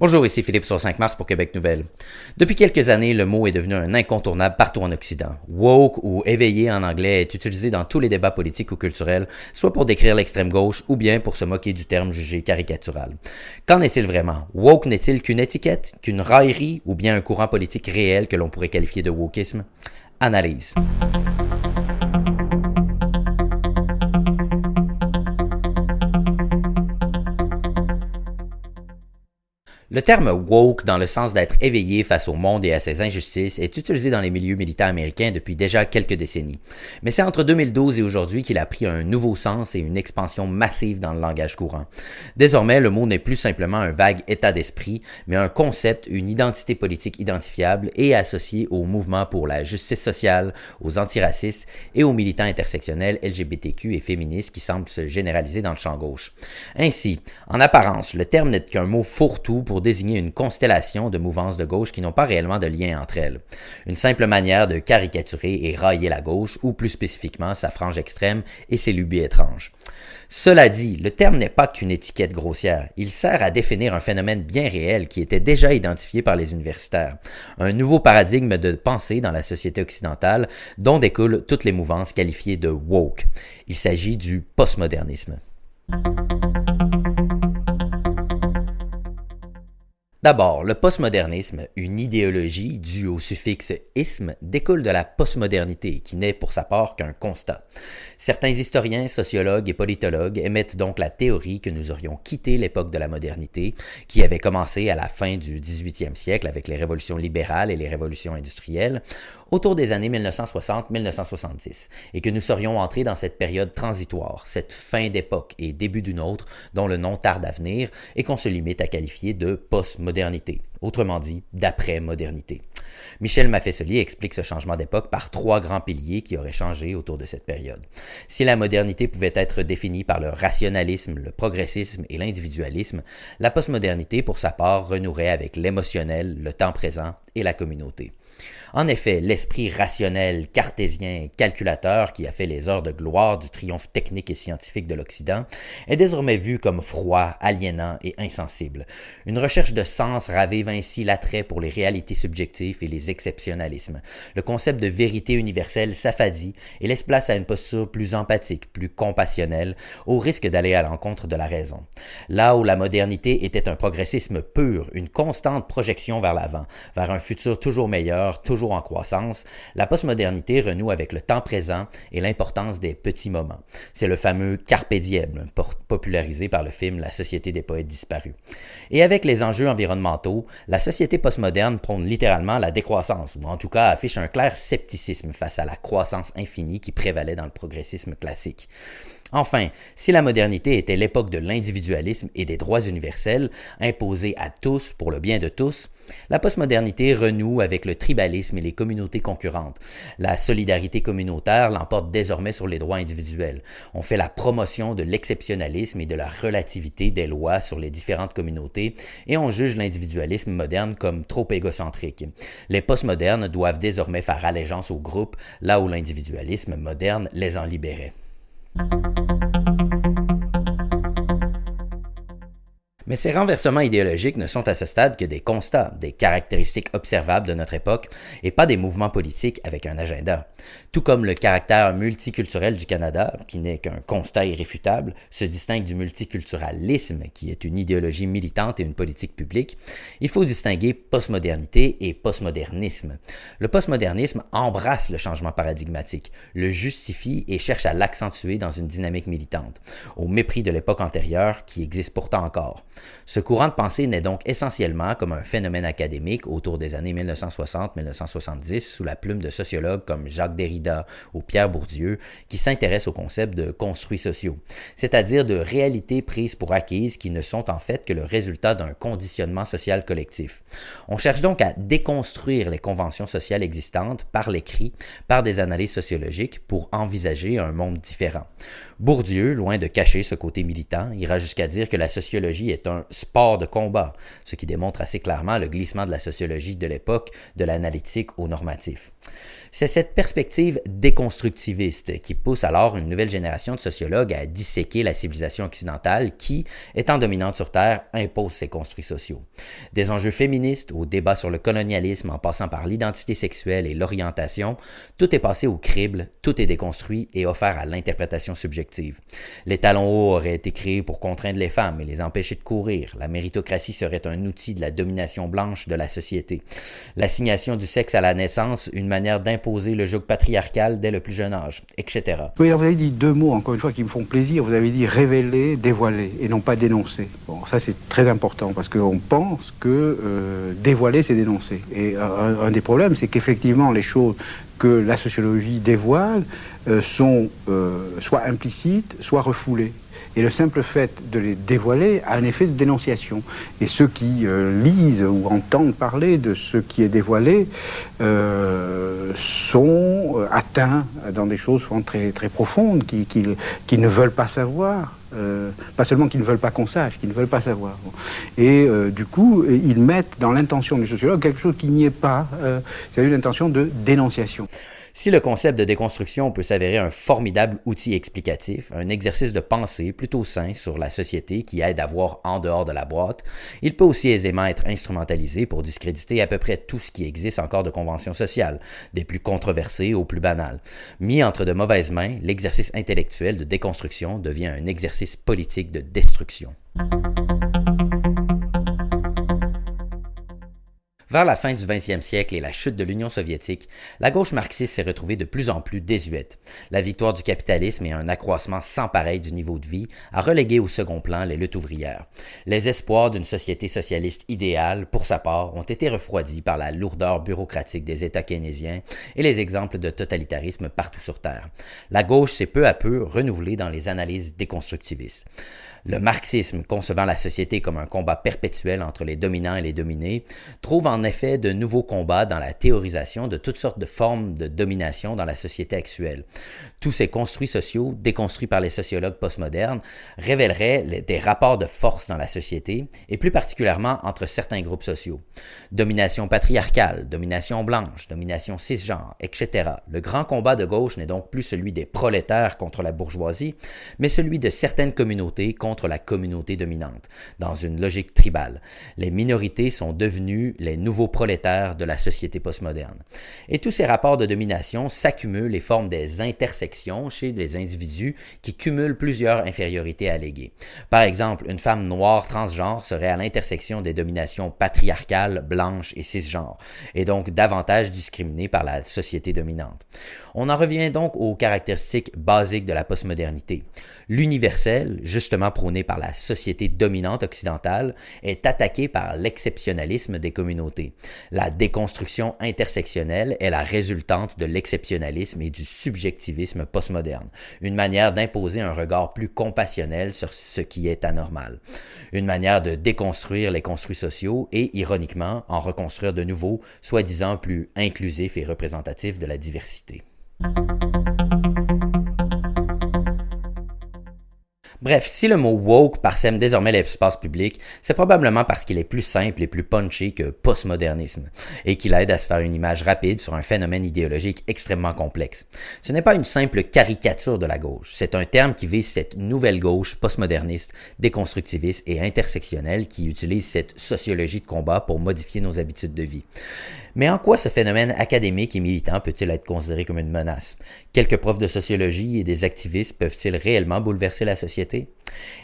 Bonjour, ici Philippe sur 5 mars pour Québec Nouvelle. Depuis quelques années, le mot est devenu un incontournable partout en Occident. Woke ou éveillé en anglais est utilisé dans tous les débats politiques ou culturels, soit pour décrire l'extrême gauche ou bien pour se moquer du terme jugé caricatural. Qu'en est-il vraiment? Woke n'est-il qu'une étiquette, qu'une raillerie ou bien un courant politique réel que l'on pourrait qualifier de wokisme? Analyse. Le terme woke, dans le sens d'être éveillé face au monde et à ses injustices, est utilisé dans les milieux militants américains depuis déjà quelques décennies. Mais c'est entre 2012 et aujourd'hui qu'il a pris un nouveau sens et une expansion massive dans le langage courant. Désormais, le mot n'est plus simplement un vague état d'esprit, mais un concept, une identité politique identifiable et associée au mouvement pour la justice sociale, aux antiracistes et aux militants intersectionnels LGBTQ et féministes qui semblent se généraliser dans le champ gauche. Ainsi, en apparence, le terme n'est qu'un mot fourre-tout pour désigner une constellation de mouvances de gauche qui n'ont pas réellement de lien entre elles. Une simple manière de caricaturer et railler la gauche, ou plus spécifiquement sa frange extrême et ses lubies étranges. Cela dit, le terme n'est pas qu'une étiquette grossière. Il sert à définir un phénomène bien réel qui était déjà identifié par les universitaires. Un nouveau paradigme de pensée dans la société occidentale dont découlent toutes les mouvances qualifiées de woke. Il s'agit du postmodernisme. D'abord, le postmodernisme, une idéologie due au suffixe « isme », découle de la postmodernité, qui n'est pour sa part qu'un constat. Certains historiens, sociologues et politologues émettent donc la théorie que nous aurions quitté l'époque de la modernité, qui avait commencé à la fin du 18e siècle avec les révolutions libérales et les révolutions industrielles, autour des années 1960-1970, et que nous serions entrés dans cette période transitoire, cette fin d'époque et début d'une autre, dont le nom tarde à venir, et qu'on se limite à qualifier de postmodernité, autrement dit, d'après-modernité. Michel Maffesoli explique ce changement d'époque par trois grands piliers qui auraient changé autour de cette période. Si la modernité pouvait être définie par le rationalisme, le progressisme et l'individualisme, la postmodernité, pour sa part, renouerait avec l'émotionnel, le temps présent et la communauté. En effet, l'esprit rationnel, cartésien et calculateur qui a fait les heures de gloire du triomphe technique et scientifique de l'Occident est désormais vu comme froid, aliénant et insensible. Une recherche de sens ravive ainsi l'attrait pour les réalités subjectives et les exceptionnalismes. Le concept de vérité universelle s'affadit et laisse place à une posture plus empathique, plus compassionnelle, au risque d'aller à l'encontre de la raison. Là où la modernité était un progressisme pur, une constante projection vers l'avant, vers un futur toujours meilleur, toujours en croissance, la postmodernité renoue avec le temps présent et l'importance des petits moments. C'est le fameux carpe diem, popularisé par le film La Société des poètes disparus. Et avec les enjeux environnementaux, la société postmoderne prône littéralement la décroissance, ou en tout cas affiche un clair scepticisme face à la croissance infinie qui prévalait dans le progressisme classique. Enfin, si la modernité était l'époque de l'individualisme et des droits universels, imposés à tous pour le bien de tous, la postmodernité renoue avec le tribalisme et les communautés concurrentes. La solidarité communautaire l'emporte désormais sur les droits individuels. On fait la promotion de l'exceptionnalisme et de la relativité des lois sur les différentes communautés et on juge l'individualisme moderne comme trop égocentrique. Les postmodernes doivent désormais faire allégeance au groupe, là où l'individualisme moderne les en libérait. Mais ces renversements idéologiques ne sont à ce stade que des constats, des caractéristiques observables de notre époque et pas des mouvements politiques avec un agenda. Tout comme le caractère multiculturel du Canada, qui n'est qu'un constat irréfutable, se distingue du multiculturalisme, qui est une idéologie militante et une politique publique, il faut distinguer postmodernité et postmodernisme. Le postmodernisme embrasse le changement paradigmatique, le justifie et cherche à l'accentuer dans une dynamique militante, au mépris de l'époque antérieure qui existe pourtant encore. Ce courant de pensée naît donc essentiellement comme un phénomène académique autour des années 1960-1970 sous la plume de sociologues comme Jacques Derrida ou Pierre Bourdieu qui s'intéressent au concept de construits sociaux, c'est-à-dire de réalités prises pour acquises qui ne sont en fait que le résultat d'un conditionnement social collectif. On cherche donc à déconstruire les conventions sociales existantes par l'écrit, par des analyses sociologiques pour envisager un monde différent. Bourdieu, loin de cacher ce côté militant, ira jusqu'à dire que la sociologie est un sport de combat, ce qui démontre assez clairement le glissement de la sociologie de l'époque de l'analytique au normatif. C'est cette perspective déconstructiviste qui pousse alors une nouvelle génération de sociologues à disséquer la civilisation occidentale qui, étant dominante sur Terre, impose ses construits sociaux. Des enjeux féministes au débat sur le colonialisme en passant par l'identité sexuelle et l'orientation, tout est passé au crible, tout est déconstruit et offert à l'interprétation subjective. Les talons hauts auraient été créés pour contraindre les femmes et les empêcher de courir. La méritocratie serait un outil de la domination blanche de la société. L'assignation du sexe à la naissance, une manière d'imposer le joug patriarcal dès le plus jeune âge, etc. Oui, alors vous avez dit deux mots, encore une fois, qui me font plaisir. Vous avez dit révéler, dévoiler, et non pas dénoncer. Bon, ça c'est très important, parce qu'on pense que dévoiler, c'est dénoncer. Et un des problèmes, c'est qu'effectivement, les choses que la sociologie dévoile sont soit implicites, soit refoulées. Et le simple fait de les dévoiler a un effet de dénonciation. Et ceux qui lisent ou entendent parler de ce qui est dévoilé sont atteints dans des choses souvent très, très profondes, qui ne veulent pas savoir. Pas seulement qu'ils ne veulent pas qu'on sache, qu'ils ne veulent pas savoir. Et du coup, ils mettent dans l'intention du sociologue quelque chose qui n'y est pas, c'est une intention de dénonciation. Si le concept de déconstruction peut s'avérer un formidable outil explicatif, un exercice de pensée plutôt sain sur la société qui aide à voir en dehors de la boîte, il peut aussi aisément être instrumentalisé pour discréditer à peu près tout ce qui existe encore de conventions sociales, des plus controversées aux plus banales. Mis entre de mauvaises mains, l'exercice intellectuel de déconstruction devient un exercice politique de destruction. Vers la fin du 20e siècle et la chute de l'Union soviétique, la gauche marxiste s'est retrouvée de plus en plus désuète. La victoire du capitalisme et un accroissement sans pareil du niveau de vie a relégué au second plan les luttes ouvrières. Les espoirs d'une société socialiste idéale, pour sa part, ont été refroidis par la lourdeur bureaucratique des États keynésiens et les exemples de totalitarisme partout sur Terre. La gauche s'est peu à peu renouvelée dans les analyses déconstructivistes. Le marxisme, concevant la société comme un combat perpétuel entre les dominants et les dominés, trouve en effet de nouveaux combats dans la théorisation de toutes sortes de formes de domination dans la société actuelle. Tous ces construits sociaux, déconstruits par les sociologues postmodernes, révéleraient des rapports de force dans la société, et plus particulièrement entre certains groupes sociaux. Domination patriarcale, domination blanche, domination cisgenre, etc. Le grand combat de gauche n'est donc plus celui des prolétaires contre la bourgeoisie, mais celui de certaines communautés contre la communauté dominante, dans une logique tribale. Les minorités sont devenues les nouveaux prolétaires de la société postmoderne. Et tous ces rapports de domination s'accumulent et forment des intersections chez des individus qui cumulent plusieurs infériorités alléguées. Par exemple, une femme noire transgenre serait à l'intersection des dominations patriarcales, blanches et cisgenres, et donc davantage discriminée par la société dominante. On en revient donc aux caractéristiques basiques de la postmodernité. L'universel, justement prôné par la société dominante occidentale, est attaqué par l'exceptionnalisme des communautés. La déconstruction intersectionnelle est la résultante de l'exceptionnalisme et du subjectivisme postmoderne, une manière d'imposer un regard plus compassionnel sur ce qui est anormal, une manière de déconstruire les construits sociaux et, ironiquement, en reconstruire de nouveaux, soi-disant plus inclusifs et représentatifs de la diversité. Bref, si le mot woke parsème désormais l'espace public, c'est probablement parce qu'il est plus simple et plus punché que postmodernisme, et qu'il aide à se faire une image rapide sur un phénomène idéologique extrêmement complexe. Ce n'est pas une simple caricature de la gauche, c'est un terme qui vise cette nouvelle gauche postmoderniste, déconstructiviste et intersectionnelle qui utilise cette sociologie de combat pour modifier nos habitudes de vie. Mais en quoi ce phénomène académique et militant peut-il être considéré comme une menace? Quelques profs de sociologie et des activistes peuvent-ils réellement bouleverser la société?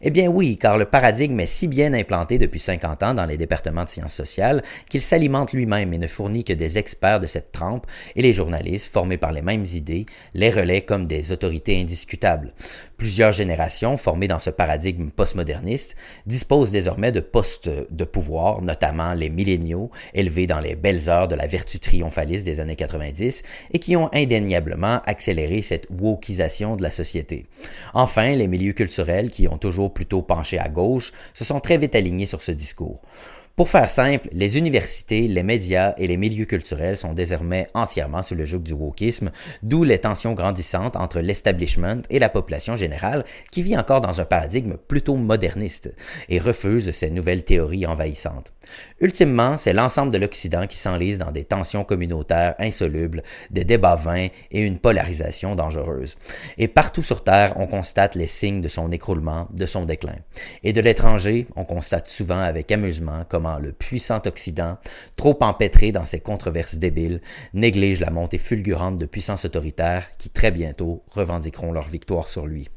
Eh bien oui, car le paradigme est si bien implanté depuis 50 ans dans les départements de sciences sociales qu'il s'alimente lui-même et ne fournit que des experts de cette trempe et les journalistes, formés par les mêmes idées, les relaient comme des autorités indiscutables. Plusieurs générations formées dans ce paradigme postmoderniste disposent désormais de postes de pouvoir, notamment les milléniaux, élevés dans les belles heures de la vertu triomphaliste des années 90 et qui ont indéniablement accéléré cette wokisation de la société. Enfin, les milieux culturels qui ont toujours plutôt penché à gauche se sont très vite alignés sur ce discours. Pour faire simple, les universités, les médias et les milieux culturels sont désormais entièrement sous le joug du wokisme, d'où les tensions grandissantes entre l'establishment et la population générale qui vit encore dans un paradigme plutôt moderniste et refuse ces nouvelles théories envahissantes. Ultimement, c'est l'ensemble de l'Occident qui s'enlise dans des tensions communautaires insolubles, des débats vains et une polarisation dangereuse. Et partout sur Terre, on constate les signes de son écroulement, de son déclin. Et de l'étranger, on constate souvent avec amusement comment le puissant Occident, trop empêtré dans ses controverses débiles, néglige la montée fulgurante de puissances autoritaires qui très bientôt revendiqueront leur victoire sur lui.